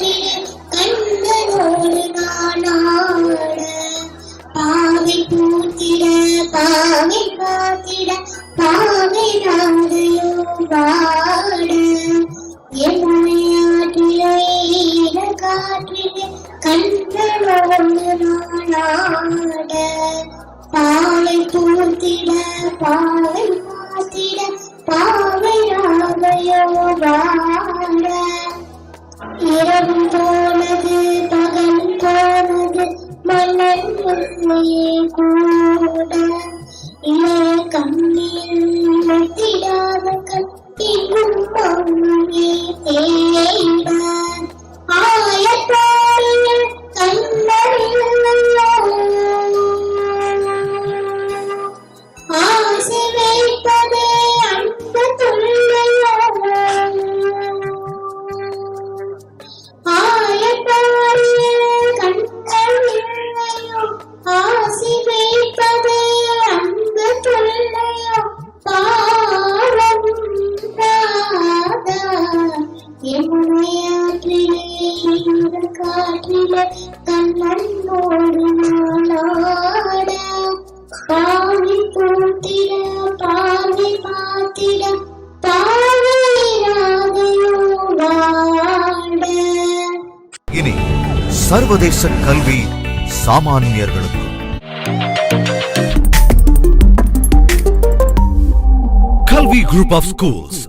காற்றிலே கண்ணனோடு நானாட பாவை பூத்திட பாவை காத்திட பாவை நாடையோ வாட எம்மையாற்றிலே காற்றிலே கண்ணனோடு நானாட பாவை பூத்திட பாவை காத்திட பாவை நாடையோ வாட இரவும் போனது பகல் போனது மன்னன் உண்மையே கூட இளைய கண்ணில் முத்திடாத கட்டிலும் மௌனமே தேட ஆயத்தாரில் கண்ணறியோ ஆசை வைப்பதே அந்த தொல்லையோ ஆயத்தாரில் கண்ணறியோ ஆசை வைப்பதே அந்த தொல்லையோ பாவம் ராதா எம்மையாற்றிலே காற்றிலே கண்ணனோடு நானாட பாவி பூத்திட பாவி மாத்திட பாவை ராதையோ வாட. இனி சர்வதேச கல்வி சாமானியர்களுக்கு கல்வி குரூப் ஆஃப் ஸ்கூல்ஸ்